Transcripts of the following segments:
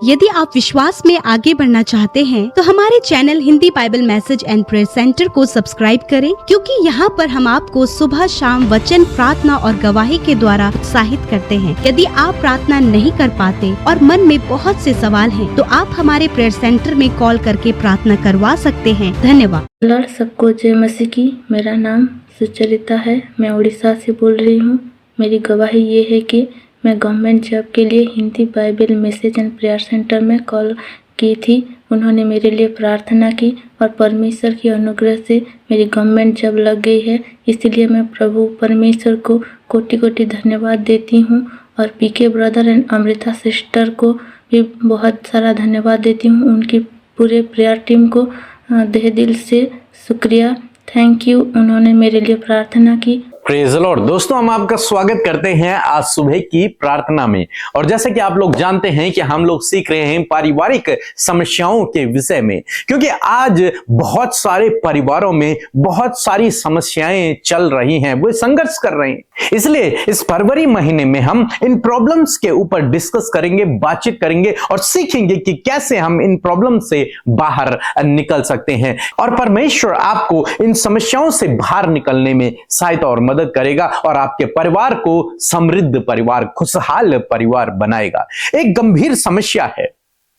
यदि आप विश्वास में आगे बढ़ना चाहते हैं तो हमारे channel Hindi Bible message and prayer centre को सब्सक्राइब करें, क्योंकि यहाँ पर हम आपको सुबह शाम वचन, प्रार्थना और गवाही के द्वारा उत्साहित करते हैं। यदि आप प्रार्थना नहीं कर पाते और मन में बहुत से सवाल हैं, तो आप हमारे प्रेयर सेंटर में कॉल करके प्रार्थना करवा सकते हैं। धन्यवाद। लॉर्ड सबको जय मसीह की। मेरा नाम सुचरिता है, मैं उड़ीसा से बोल रही हूँ। मेरी गवाही ये है कि मैं गवर्नमेंट जॉब के लिए Hindi Bible message and prayer centre में कॉल की थी। उन्होंने मेरे लिए प्रार्थना की और परमेश्वर की अनुग्रह से मेरी गवर्नमेंट जॉब लग गई है। इसलिए मैं प्रभु परमेश्वर को कोटि कोटि धन्यवाद देती हूँ और पीके ब्रदर एंड अमृता सिस्टर को भी बहुत सारा धन्यवाद देती हूँ। उनकी पूरे प्रेयर टीम को तहे दिल से शुक्रिया, थैंक यू। उन्होंने मेरे लिए प्रार्थना की। Praise the Lord. दोस्तों, हम आपका स्वागत करते हैं आज सुबह की प्रार्थना में। और जैसे कि आप लोग जानते हैं कि हम लोग सीख रहे हैं पारिवारिक समस्याओं के विषय में, क्योंकि आज बहुत सारे परिवारों में बहुत सारी समस्याएं चल रही हैं, वो संघर्ष कर रहे हैं। इसलिए इस फरवरी महीने में हम इन प्रॉब्लम्स के ऊपर डिस्कस करेंगे, बातचीत करेंगे और सीखेंगे कि कैसे हम इन प्रॉब्लम से बाहर निकल सकते हैं। और परमेश्वर आपको इन समस्याओं से बाहर निकलने में सहायता और मदद करेगा और आपके परिवार को समृद्ध परिवार, खुशहाल परिवार बनाएगा। एक गंभीर समस्या है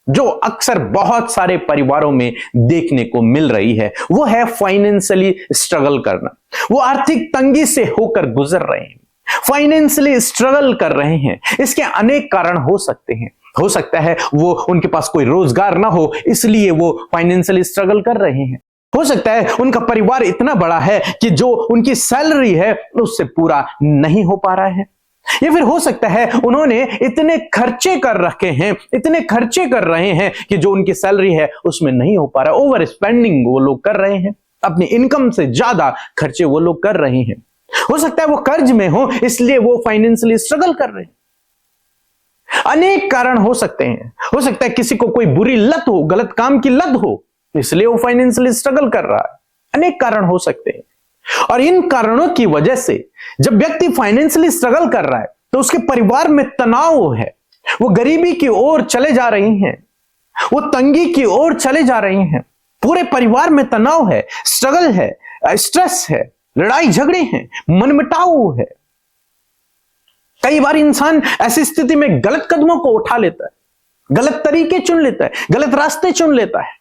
जो अक्सर बहुत सारे परिवारों में देखने को मिल रही है, वो है फाइनेंशियली स्ट्रगल करना। वो आर्थिक तंगी से होकर गुजर रहे हैं, फाइनेंशियली स्ट्रगल कर रहे हैं। इसके अनेक कारण हो सकते हैं। हो सकता है वो उनके पास कोई रोजगार ना हो, इसलिए वो फाइनेंशियली स्ट्रगल कर रहे हैं। हो सकता है उनका परिवार इतना बड़ा है कि जो उनकी सैलरी है उससे पूरा नहीं हो पा रहा है। या फिर हो सकता है उन्होंने इतने खर्चे कर रखे हैं, इतने खर्चे कर रहे हैं कि जो उनकी सैलरी है उसमें नहीं हो पा रहा। ओवर स्पेंडिंग वो लोग कर रहे हैं, अपनी इनकम से ज्यादा खर्चे वो लोग कर रहे हैं। हो सकता है वो कर्ज में हो, इसलिए वो फाइनेंशियली स्ट्रगल कर रहे हैं। अनेक कारण हो सकते हैं। हो सकता है किसी को कोई बुरी लत हो, गलत काम की लत हो, इसलिए वो फाइनेंशियली स्ट्रगल कर रहा है। अनेक कारण हो सकते हैं। और इन कारणों की वजह से जब व्यक्ति फाइनेंशियली स्ट्रगल कर रहा है तो उसके परिवार में तनाव है, वो गरीबी की ओर चले जा रही हैं, वो तंगी की ओर चले जा रही हैं। पूरे परिवार में तनाव है, स्ट्रगल है, स्ट्रेस है, लड़ाई झगड़े हैं, मनमुटाव है। कई बार इंसान ऐसी स्थिति में गलत कदमों को उठा लेता है, गलत तरीके चुन लेता है, गलत रास्ते चुन लेता है।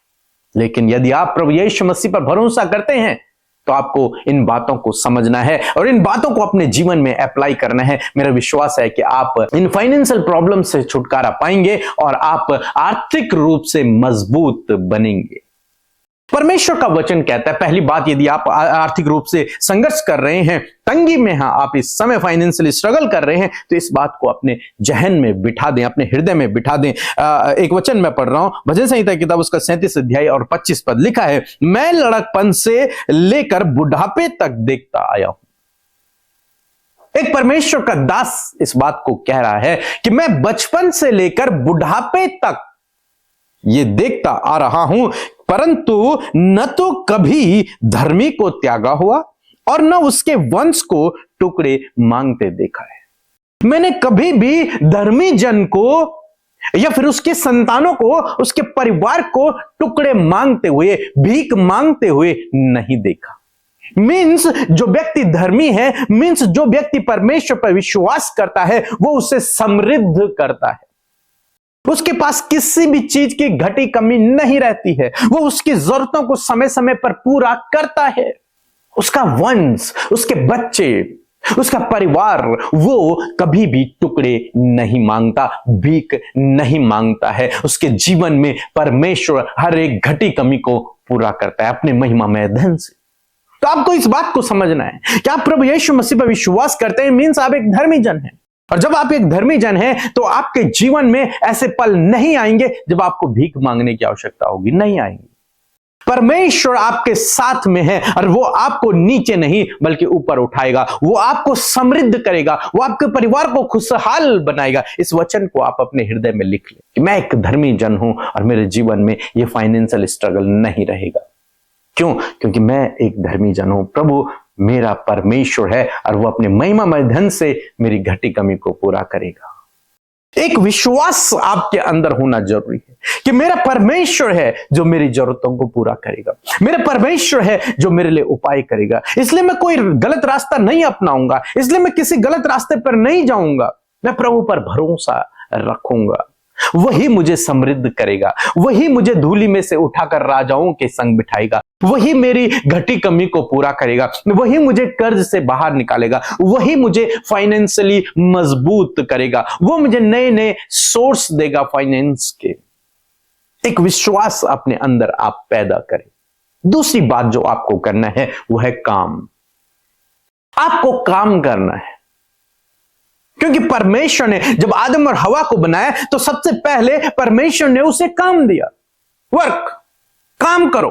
लेकिन यदि आप प्रभु यीशु मसीह पर भरोसा करते हैं तो आपको इन बातों को समझना है और इन बातों को अपने जीवन में अप्लाई करना है। मेरा विश्वास है कि आप इन फाइनेंशियल प्रॉब्लम से छुटकारा पाएंगे और आप आर्थिक रूप से मजबूत बनेंगे। परमेश्वर का वचन कहता है, पहली बात, यदि आप आर्थिक रूप से संघर्ष कर रहे हैं, तंगी में हैं, आप इस समय फाइनेंशियली स्ट्रगल कर रहे हैं, तो इस बात को अपने जहन में बिठा दें, अपने हृदय में बिठा दें। एक वचन मैं पढ़ रहा हूं, भजन संहिता की किताब उसका 37 अध्याय और 25 पद लिखा है, मैं लड़कपन से लेकर बुढ़ापे तक देखता आया हूं। एक परमेश्वर का दास इस बात को कह रहा है कि मैं बचपन से लेकर बुढ़ापे तक ये देखता आ रहा हूं, परंतु न तो कभी धर्मी को त्यागा हुआ और न उसके वंश को टुकड़े मांगते देखा है। मैंने कभी भी धर्मी जन को या फिर उसके संतानों को, उसके परिवार को टुकड़े मांगते हुए, भीख मांगते हुए नहीं देखा। मीन्स जो व्यक्ति धर्मी है, मीन्स जो व्यक्ति परमेश्वर पर विश्वास करता है, वो उसे समृद्ध करता है। उसके पास किसी भी चीज की घटी कमी नहीं रहती है, वो उसकी जरूरतों को समय समय पर पूरा करता है। उसका वंश, उसके बच्चे, उसका परिवार, वो कभी भी टुकड़े नहीं मांगता, भीख नहीं मांगता है। उसके जीवन में परमेश्वर हर एक घटी कमी को पूरा करता है अपने महिमामय धन से। तो आपको इस बात को समझना है कि आप प्रभु यीशु मसीह पर विश्वास करते हैं, मीन्स आप एक धर्मी जन हैं। और जब आप एक धर्मी जन हैं तो आपके जीवन में ऐसे पल नहीं आएंगे जब आपको भीख मांगने की आवश्यकता होगी, नहीं आएंगे। परमेश्वर आपके साथ में है और वो आपको नीचे नहीं बल्कि ऊपर उठाएगा, वो आपको समृद्ध करेगा, वो आपके परिवार को खुशहाल बनाएगा। इस वचन को आप अपने हृदय में लिख लें कि मैं एक धर्मी जन हूं और मेरे जीवन में ये फाइनेंशियल स्ट्रगल नहीं रहेगा। क्यों? क्योंकि मैं एक धर्मी जन हूं, प्रभु मेरा परमेश्वर है और वो अपने महिमामय धन से मेरी घटी कमी को पूरा करेगा। एक विश्वास आपके अंदर होना जरूरी है कि मेरा परमेश्वर है जो मेरी जरूरतों को पूरा करेगा, मेरा परमेश्वर है जो मेरे लिए उपाय करेगा। इसलिए मैं कोई गलत रास्ता नहीं अपनाऊंगा, इसलिए मैं किसी गलत रास्ते पर नहीं जाऊंगा। मैं प्रभु पर भरोसा रखूंगा, वही मुझे समृद्ध करेगा, वही मुझे धूलि में से उठाकर राजाओं के संग बिठाएगा, वही मेरी घटी कमी को पूरा करेगा, वही मुझे कर्ज से बाहर निकालेगा, वही मुझे फाइनेंशियली मजबूत करेगा, वो मुझे नए नए सोर्स देगा फाइनेंस के। एक विश्वास अपने अंदर आप पैदा करें। दूसरी बात जो आपको करना है वो है काम। आपको काम करना है, क्योंकि परमेश्वर ने जब आदम और हवा को बनाया तो सबसे पहले परमेश्वर ने उसे काम दिया। वर्क, काम करो।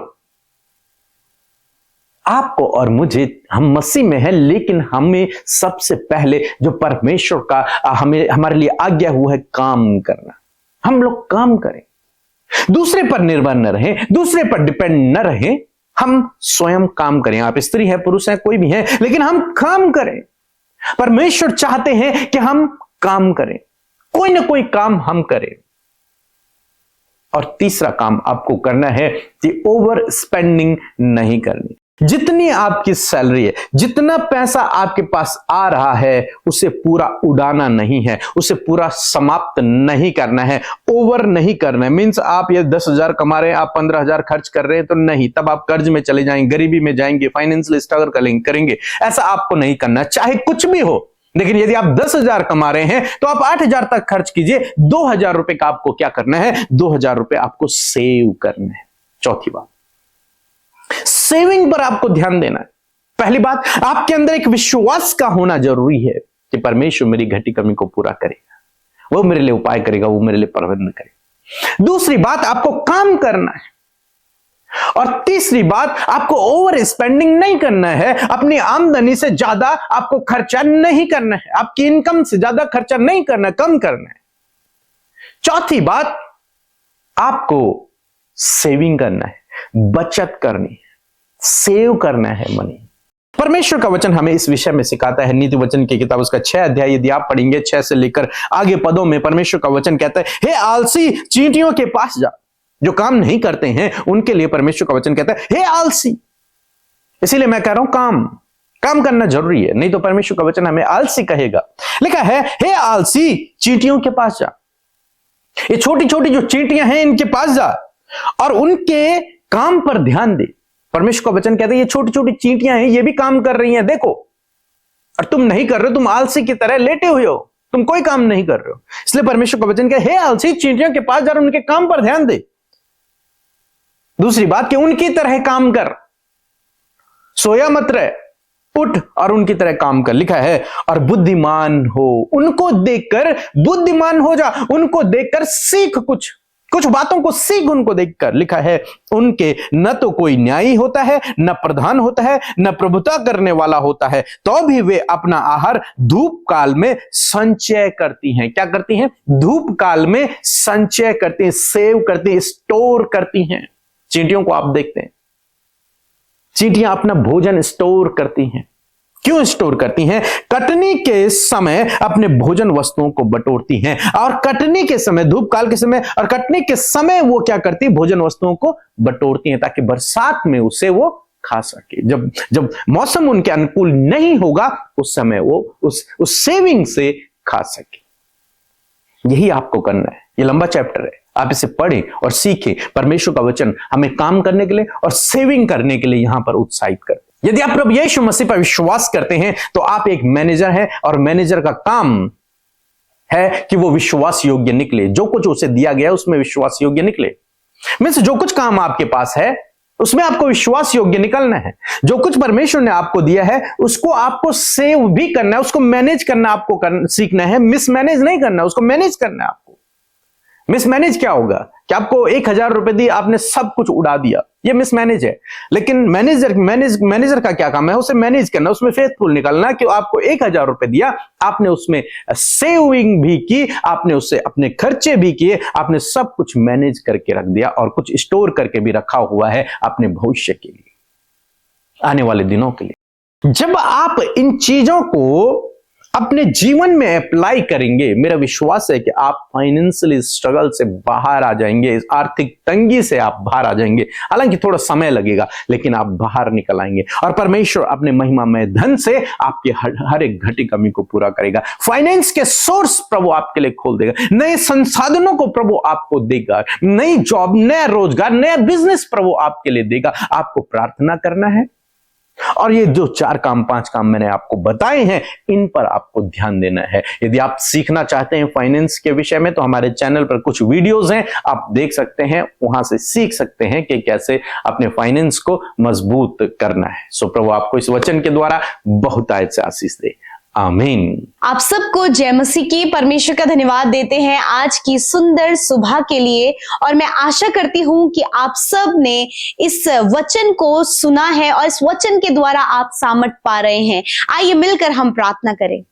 आपको और मुझे, हम मसीह में हैं, लेकिन हमें सबसे पहले जो परमेश्वर का हमारे लिए आज्ञा हुआ है काम करना। हम लोग काम करें, दूसरे पर निर्भर न रहें, दूसरे पर डिपेंड न रहें, हम स्वयं काम करें। आप स्त्री है, पुरुष है, कोई भी है, लेकिन हम काम करें। परमेश्वर चाहते हैं कि हम काम करें, कोई ना कोई काम हम करें। और तीसरा काम आपको करना है कि ओवर स्पेंडिंग नहीं करनी। जितनी आपकी सैलरी है, जितना पैसा आपके पास आ रहा है, उसे पूरा उड़ाना नहीं है, उसे पूरा समाप्त नहीं करना है, ओवर नहीं करना है। मीन्स आप ये 10,000 कमा रहे हैं, आप 15,000 खर्च कर रहे हैं तो नहीं, तब आप कर्ज में चले जाएंगे, गरीबी में जाएंगे, फाइनेंशियल स्ट्रगल करेंगे। ऐसा आपको नहीं करना, चाहे कुछ भी हो। लेकिन यदि आप 10,000 कमा रहे हैं तो आप 8,000 तक खर्च कीजिए। 2,000 रुपए का आपको क्या करना है? 2,000 रुपए आपको सेव करना है। चौथी बात, सेविंग पर आपको ध्यान देना है। पहली बात, आपके अंदर एक विश्वास का होना जरूरी है कि परमेश्वर मेरी घटी कमी को पूरा करेगा, वो मेरे लिए उपाय करेगा, वो मेरे लिए प्रबंध करेगा। दूसरी बात, आपको काम करना है। और तीसरी बात, आपको ओवर स्पेंडिंग नहीं करना है। अपनी आमदनी से ज्यादा आपको खर्चा नहीं करना है, आपकी इनकम से ज्यादा खर्चा नहीं करना, कम करना है। चौथी बात, आपको सेविंग करना है, बचत करनी है, सेव करना है मनी। परमेश्वर का वचन हमें इस विषय में सिखाता है। नीति वचन की किताब उसका 6 अध्याय यदि आप पढ़ेंगे, 6 से लेकर आगे पदों में परमेश्वर का वचन कहता है, हे आलसी, चींटियों के पास जा। जो काम नहीं करते हैं उनके लिए परमेश्वर का वचन कहता है, हे आलसी। इसीलिए मैं कह रहा हूं काम करना जरूरी है, नहीं तो परमेश्वर का वचन हमें आलसी कहेगा। लिखा है, हे आलसी, चींटियों के पास जा। ये छोटी छोटी जो चींटियां हैं इनके पास जा और उनके काम पर ध्यान दे। परमेश्वर का वचन कहता है, ये छोटी छोटी चींटियां हैं, ये भी काम कर रही हैं, देखो, और तुम नहीं कर रहे हो, तुम आलसी की तरह लेटे हुए हो, तुम कोई काम नहीं कर रहे हो। इसलिए परमेश्वर का वचन कहता है, हे आलसी, चींटियों के पास जा और उनके काम पर ध्यान दे। दूसरी बात कि उनकी तरह काम कर, सोया मत रहे, उठ और उनकी तरह काम कर। लिखा है, और बुद्धिमान हो, उनको देखकर बुद्धिमान हो जा, उनको देखकर सीख, कुछ बातों को सीख उनको देखकर। लिखा है, उनके न तो कोई न्यायी होता है, न प्रधान होता है, न प्रभुता करने वाला होता है, तो भी वे अपना आहार धूप काल में संचय करती हैं। क्या करती हैं? धूप काल में संचय करती हैं, सेव करती हैं, स्टोर करती हैं। चींटियों को आप देखते हैं, चींटियां अपना भोजन स्टोर करती हैं। क्यों स्टोर करती हैं? कटनी के समय अपने भोजन वस्तुओं को बटोरती हैं, और कटनी के समय, धूप काल के समय और कटनी के समय वो क्या करती? भोजन वस्तुओं को बटोरती हैं, ताकि बरसात में उसे वो खा सके। जब मौसम उनके अनुकूल नहीं होगा, उस समय वो उस सेविंग से खा सके। यही आपको करना है। ये लंबा चैप्टर है, आप इसे पढ़ें और सीखें। परमेश्वर का वचन हमें काम करने के लिए और सेविंग करने के लिए यहां पर उत्साहित करते। यदि आप प्रभु यीशु मसीह पर विश्वास करते हैं तो आप एक मैनेजर हैं, और मैनेजर का काम है कि वो विश्वास योग्य निकले। जो कुछ उसे दिया गया उसमें विश्वास योग्य निकले। मीन्स जो कुछ काम आपके पास है उसमें आपको विश्वास योग्य निकलना है। जो कुछ परमेश्वर ने आपको दिया है उसको आपको सेव भी करना है, उसको मैनेज करना आपको सीखना है। मिसमैनेज नहीं करना, उसको मैनेज करना है आपको। मिसमैनेज क्या होगा कि आपको 1,000 रुपए दिए, आपने सब कुछ उड़ा दिया, ये मिसमैनेज है। लेकिन मैनेजर का क्या काम है? उसे मैनेज करना, उसमें फेथफुल निकलना कि आपको 1,000 रुपए दिया, आपने उसमें सेविंग भी की, आपने उससे अपने खर्चे भी किए, आपने सब कुछ मैनेज करके रख दिया, और कुछ स्टोर करके भी रखा हुआ है अपने भविष्य के लिए, आने वाले दिनों के लिए। जब आप इन चीजों को अपने जीवन में अप्लाई करेंगे, मेरा विश्वास है कि आप फाइनेंशियली स्ट्रगल से बाहर आ जाएंगे, इस आर्थिक तंगी से आप बाहर आ जाएंगे। हालांकि थोड़ा समय लगेगा, लेकिन आप बाहर निकल आएंगे और परमेश्वर अपने महिमामय धन से आपके हर एक घटी कमी को पूरा करेगा। फाइनेंस के सोर्स प्रभु आपके लिए खोल देगा, नए संसाधनों को प्रभु आपको देगा, नई जॉब, नया रोजगार, नया बिजनेस प्रभु आपके लिए देगा। आपको प्रार्थना करना है और ये जो 4 काम 5 काम मैंने आपको बताए हैं, इन पर आपको ध्यान देना है। यदि आप सीखना चाहते हैं फाइनेंस के विषय में, तो हमारे चैनल पर कुछ वीडियोस हैं, आप देख सकते हैं, वहां से सीख सकते हैं कि कैसे अपने फाइनेंस को मजबूत करना है। सो प्रभु आपको इस वचन के द्वारा बहुत से आशीष दे। आमीन। आप सबको जय मसीह की। परमेश्वर का धन्यवाद देते हैं आज की सुंदर सुबह के लिए, और मैं आशा करती हूं कि आप सब ने इस वचन को सुना है और इस वचन के द्वारा आप सामर्थ पा रहे हैं। आइए मिलकर हम प्रार्थना करें।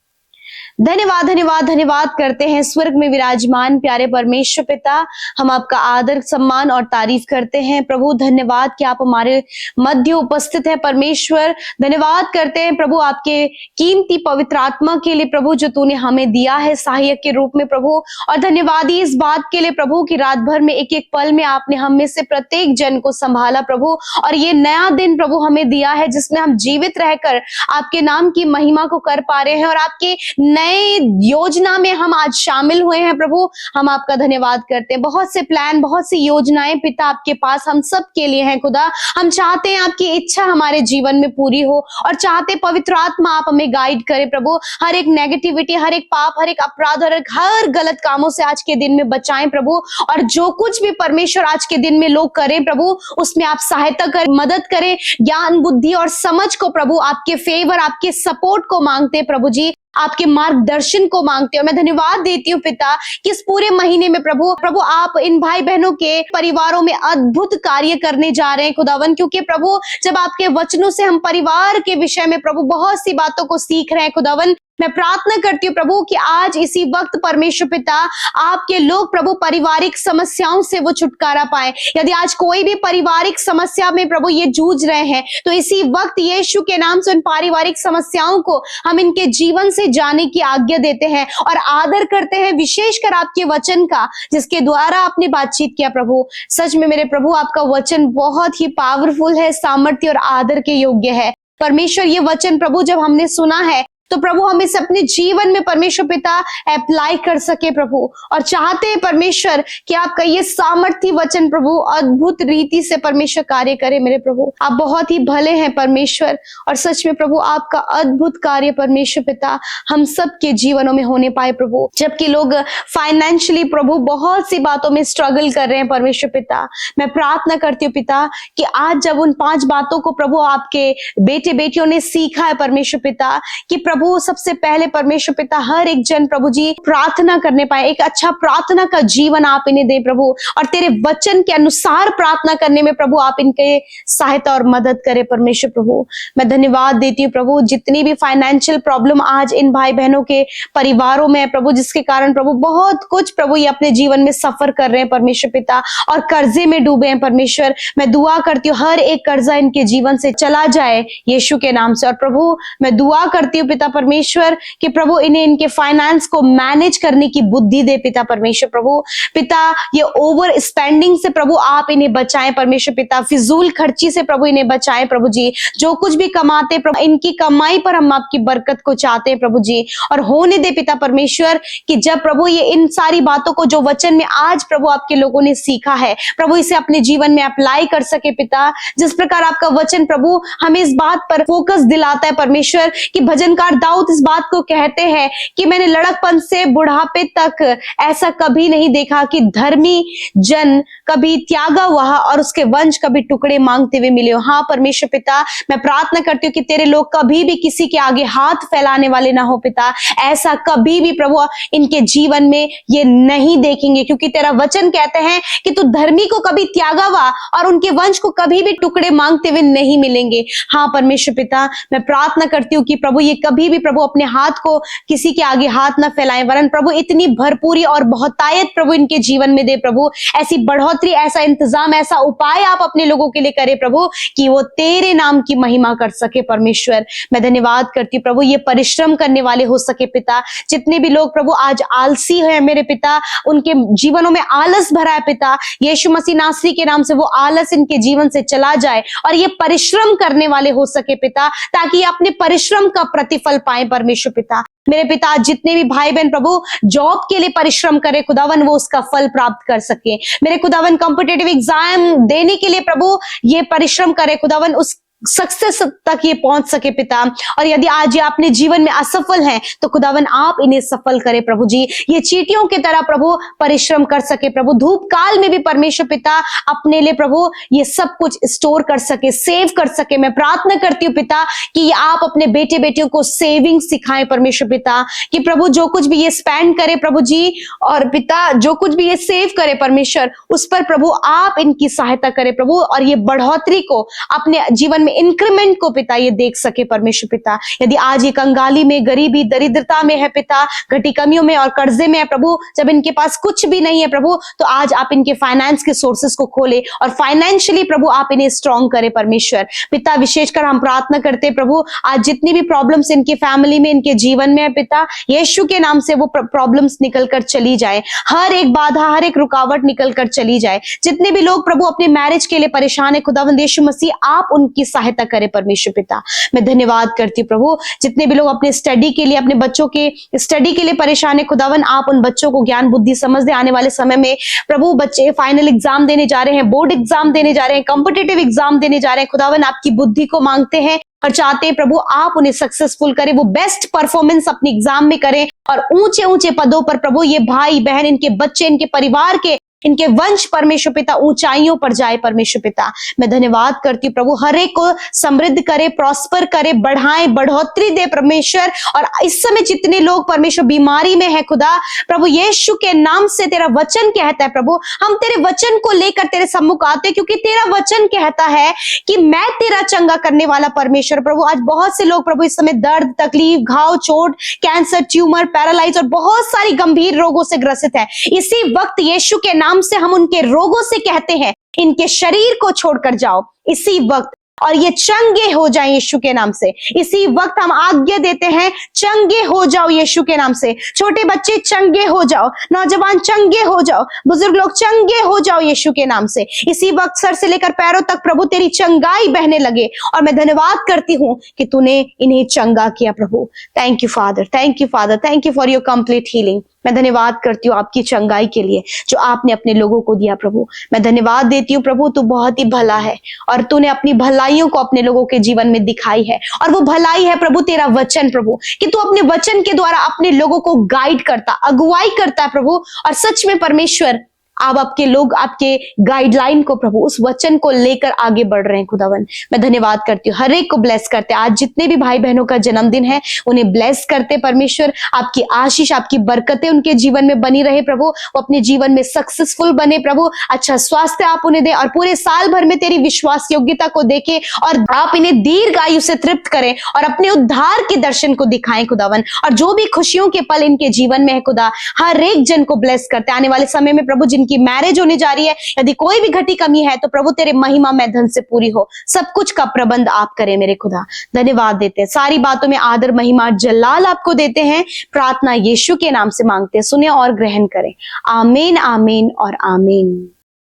धन्यवाद धन्यवाद धन्यवाद करते हैं स्वर्ग में विराजमान प्यारे परमेश्वर पिता, हम आपका आदर सम्मान और तारीफ करते हैं। प्रभु धन्यवाद कि आप हमारे मध्य उपस्थित है परमेश्वर। धन्यवाद करते हैं प्रभु आपके कीमती पवित्र आत्मा के लिए प्रभु, जो तूने हमें दिया है सहायक के रूप में प्रभु। और धन्यवाद ही इस बात के लिए प्रभु कि रात भर में एक एक पल में आपने हम में से प्रत्येक जन को संभाला प्रभु, और ये नया दिन प्रभु हमें दिया है जिसमें हम जीवित रहकर आपके नाम की महिमा को कर पा रहे हैं और आपके नए योजना में हम आज शामिल हुए हैं प्रभु। हम आपका धन्यवाद करते हैं। बहुत से प्लान, बहुत सी योजनाएं पिता आपके पास हम सब के लिए हैं खुदा। हम चाहते हैं आपकी इच्छा हमारे जीवन में पूरी हो, और चाहते पवित्र आत्मा आप हमें गाइड करे प्रभु। हर एक नेगेटिविटी, हर एक पाप, हर एक अपराध और हर गलत कामों से आज के दिन में बचाएं प्रभु। और जो कुछ भी परमेश्वर आज के दिन में लोग करें प्रभु, उसमें आप सहायता करें, मदद करें, ज्ञान, बुद्धि और समझ को प्रभु, आपके फेवर, आपके सपोर्ट को मांगते प्रभु जी, आपके मार्गदर्शन को मांगते हो। मैं धन्यवाद देती हूँ पिता कि इस पूरे महीने में प्रभु आप इन भाई बहनों के परिवारों में अद्भुत कार्य करने जा रहे हैं खुदावन, क्योंकि प्रभु जब आपके वचनों से हम परिवार के विषय में प्रभु बहुत सी बातों को सीख रहे हैं खुदावन, मैं प्रार्थना करती हूँ प्रभु कि आज इसी वक्त परमेश्वर पिता आपके लोग प्रभु पारिवारिक समस्याओं से वो छुटकारा पाए। यदि आज कोई भी पारिवारिक समस्या में प्रभु ये जूझ रहे हैं, तो इसी वक्त यीशु के नाम से उन पारिवारिक समस्याओं को हम इनके जीवन से जाने की आज्ञा देते हैं और आदर करते हैं, विशेषकर आपके वचन का जिसके द्वारा आपने बातचीत किया प्रभु। सच में मेरे प्रभु आपका वचन बहुत ही पावरफुल है, सामर्थ्य और आदर के योग्य है परमेश्वर। ये वचन प्रभु जब हमने सुना है तो प्रभु हम इसे अपने जीवन में परमेश्वर पिता अप्लाई कर सके प्रभु, और चाहते हैं परमेश्वर कि आपका ये सामर्थ्य वचन प्रभु अद्भुत रीति से परमेश्वर कार्य करे। मेरे प्रभु आप बहुत ही भले हैं परमेश्वर, और सच में प्रभु आपका अद्भुत कार्य परमेश्वर पिता हम सब के जीवनों में होने पाए प्रभु। जबकि लोग फाइनेंशियली प्रभु बहुत सी बातों में स्ट्रगल कर रहे हैं परमेश्वर पिता, मैं प्रार्थना करती हूँ पिता कि आज जब उन 5 बातों को प्रभु आपके बेटे बेटियों ने सीखा है परमेश्वर पिता, कि प्रभु सबसे पहले परमेश्वर पिता हर एक जन प्रभु जी प्रार्थना करने पाए, एक अच्छा प्रार्थना का जीवन आप इन्हें दे प्रभु, और तेरे वचन के अनुसार प्रार्थना करने में प्रभु आप इनके सहायता और मदद करे परमेश्वर प्रभु। मैं धन्यवाद देती हूँ प्रभु जितनी भी फाइनेंशियल प्रॉब्लम आज इन भाई बहनों के परिवारों में है प्रभु, जिसके कारण प्रभु बहुत कुछ प्रभु ये अपने जीवन में सफर कर रहे हैं परमेश्वर पिता, और कर्जे में डूबे हैं परमेश्वर। मैं दुआ करती हूँ हर एक कर्जा इनके जीवन से चला जाए यीशु के नाम से, और प्रभु मैं दुआ करती हूँ पिता परमेश्वर कि प्रभु इन्हें इनके फाइनेंस को मैनेज करने की बुद्धि दे पिता परमेश्वर प्रभु। पिता ये ओवर स्पेंडिंग से प्रभु आप इन्हें बचाएं परमेश्वर पिता, फिजूल खर्ची से प्रभु इन्हें बचाएं प्रभु जी। जो कुछ भी कमाते प्रभु इनकी कमाई पर हम आपकी बरकत को चाहते हैं प्रभु जी, और होने दे पिता परमेश्वर कि जब प्रभु ये इन सारी बातों को जो वचन में आज प्रभु आपके लोगों ने सीखा है प्रभु इसे अपने जीवन में अप्लाई कर सके पिता। जिस प्रकार आपका वचन प्रभु हमें इस बात पर फोकस दिलाता है परमेश्वर कि भजनकार दाऊद इस बात को कहते हैं कि मैंने लड़कपन से बुढ़ापे तक ऐसा कभी नहीं देखा कि धर्मी जन कभी त्यागा हुआ और उसके वंश कभी टुकड़े मांगते हुए मिले हो। हाँ परमेश्वर पिता मैं प्रार्थना करती हूँ कि तेरे लोग कभी भी किसी के आगे हाथ फैलाने वाले ना हो पिता, ऐसा कभी भी प्रभु इनके जीवन में ये नहीं देखेंगे, क्योंकि तेरा वचन कहते हैं कि तू धर्मी को कभी त्यागा हुआ और उनके वंश को कभी भी टुकड़े मांगते हुए नहीं मिलेंगे। हाँ परमेश्वर पिता मैं प्रार्थना करती हूँ कि प्रभु ये कभी कभी भी प्रभु अपने हाथ को किसी के आगे हाथ ना फैलाएं, वरन प्रभु इतनी भरपूरी और बहुतायत प्रभु इनके जीवन में दे प्रभु। ऐसी बढ़ोतरी, ऐसा इंतजाम, ऐसा उपाय आप अपने लोगों के लिए करें प्रभु, कि वो तेरे नाम की महिमा कर सके परमेश्वर। मैं धन्यवाद करती हूँ प्रभु, ये परिश्रम करने वाले हो सके पिता। जितने भी लोग प्रभु आज आलसी है मेरे पिता, उनके जीवनों में आलस भरा है पिता, यीशु मसीह नासरी के नाम से वो आलस इनके जीवन से चला जाए और ये परिश्रम करने वाले हो सके पिता, ताकि ये अपने परिश्रम का प्रतिफल पाए परमेश्वर पिता। मेरे पिता, जितने भी भाई बहन प्रभु जॉब के लिए परिश्रम करे खुदावन, वो उसका फल प्राप्त कर सके। मेरे खुदावन कॉम्पिटिटिव एग्जाम देने के लिए प्रभु ये परिश्रम करे खुदावन, उस सक्सेस तक ये पहुंच सके पिता। और यदि आज ये अपने जीवन में असफल हैं, तो खुदावन आप इन्हें सफल करें प्रभु जी। ये चींटियों की तरह प्रभु परिश्रम कर सके प्रभु, धूप काल में भी परमेश्वर पिता अपने लिए प्रभु ये सब कुछ स्टोर कर सके, सेव कर सके। मैं प्रार्थना करती हूँ पिता कि आप अपने बेटे बेटियों को सेविंग सिखाएं परमेश्वर पिता, कि प्रभु जो कुछ भी ये स्पेंड करे प्रभु जी, और पिता जो कुछ भी ये सेव करे परमेश्वर, उस पर प्रभु आप इनकी सहायता करें प्रभु, और ये बढ़ोतरी को अपने जीवन में, इंक्रीमेंट को पिता ये देख सके परमेश्वर पिता। यदि आज ये कंगाली में, गरीबी, दरिद्रता में है पिता, घटी कमियों में और कर्जे में है प्रभु, जब इनके पास कुछ भी नहीं है प्रभु, तो आज आप इनके फाइनेंस के सोर्सेस को खोले और फाइनेंशियली प्रभु आप इन्हें स्ट्रॉन्ग करें परमेश्वर पिता। विशेषकर हम प्रार्थना करते प्रभु, आज जितनी भी प्रॉब्लम्स इनके फैमिली में, इनके जीवन में है पिता, यीशु के नाम से वो प्रॉब्लम्स निकल कर चली जाए, हर एक बाधा, हर एक रुकावट निकल कर चली जाए। जितने भी लोग प्रभु अपने मैरिज के लिए परेशान है खुदावंद यीशु मसीह, आप उनकी सहायता करें परमेश्वर पिता। मैं धन्यवाद करती हूँ प्रभु, जितने भी लोग अपने स्टडी के लिए, अपने बच्चों के स्टडी के लिए परेशान है खुदावन, आप उन बच्चों को ज्ञान बुद्धि समझ दे। आने वाले समय में प्रभु बच्चे फाइनल एग्जाम देने जा रहे हैं, बोर्ड एग्जाम देने जा रहे हैं, कॉम्पिटिटिव एग्जाम देने जा रहे हैं खुदावन, आपकी बुद्धि को मांगते हैं और चाहते हैं प्रभु आप उन्हें सक्सेसफुल करें, वो बेस्ट परफॉर्मेंस अपने एग्जाम में करें और ऊंचे ऊंचे पदों पर प्रभु ये भाई बहन, इनके बच्चे, इनके परिवार के, इनके वंश परमेश्वर पिता ऊंचाइयों पर जाए परमेश्वर पिता। मैं धन्यवाद करती हूँ प्रभु, हर एक को समृद्ध करे, प्रॉस्पर करे, बढ़ाए, बढ़ोतरी दे परमेश्वर। और इस समय जितने लोग परमेश्वर बीमारी में है खुदा, प्रभु यीशु के नाम से तेरा वचन कहता है प्रभु, हम तेरे वचन को लेकर तेरे सम्मुख आते, क्योंकि तेरा वचन कहता है कि मैं तेरा चंगा करने वाला परमेश्वर। प्रभु आज बहुत से लोग प्रभु इस समय दर्द, तकलीफ, घाव, चोट, कैंसर, ट्यूमर, पैरालाइज और बहुत सारी गंभीर रोगों से ग्रसित है। इसी वक्त यीशु के नाम से हम उनके रोगों से कहते हैं, इनके शरीर को छोड़कर जाओ इसी वक्त, और ये चंगे हो जाएं यीशु के नाम से। इसी वक्त हम आज्ञा देते हैं, चंगे हो जाओ यीशु के नाम से। छोटे बच्चे चंगे हो जाओ, नौजवान चंगे हो जाओ, बुजुर्ग लोग चंगे हो जाओ यीशु के नाम से। इसी वक्त सर से लेकर पैरों तक प्रभु तेरी चंगाई बहने लगे। और मैं धन्यवाद करती हूँ कि तूने इन्हें चंगा किया प्रभु। Thank you father, thank you father, thank you for your complete healing. मैं धन्यवाद करती हूँ आपकी चंगाई के लिए जो आपने अपने लोगों को दिया प्रभु। मैं धन्यवाद देती हूँ प्रभु, तू बहुत ही भला है और तूने अपनी भलाइयों को अपने लोगों के जीवन में दिखाई है। और वो भलाई है प्रभु तेरा वचन प्रभु, कि तू अपने वचन के द्वारा अपने लोगों को गाइड करता, अगुवाई करता है प्रभु। और सच में परमेश्वर आप आपके लोग आपके गाइडलाइन को प्रभु, उस वचन को लेकर आगे बढ़ रहे हैं खुदावन। मैं धन्यवाद करती हूँ, हर एक को ब्लेस करते। आज जितने भी भाई बहनों का जन्मदिन है उन्हें ब्लेस करते परमेश्वर। आपकी आशीष, आपकी बरकतें उनके जीवन में बनी रहे प्रभु, वो अपने जीवन में सक्सेसफुल बने प्रभु। अच्छा स्वास्थ्य आप उन्हें दे और पूरे साल भर में तेरी विश्वास योग्यता को देखें और आप इन्हें दीर्घ आयु से तृप्त करें और अपने उद्धार के दर्शन को दिखाएं खुदावन। और जो भी खुशियों के पल इनके जीवन में है खुदा, हर एक जन को ब्लेस करते। आने वाले समय में प्रभु की मैरिज होने जा रही है, यदि कोई भी घटी कमी है तो प्रभु तेरे महिमा में धन से पूरी हो। सब कुछ का प्रबंध आप करें मेरे खुदा। धन्यवाद देते हैं, सारी बातों में आदर, महिमा, जलाल आपको देते हैं। प्रार्थना यीशु के नाम से मांगते हैं, सुने और ग्रहण करें। आमीन, आमीन और आमीन।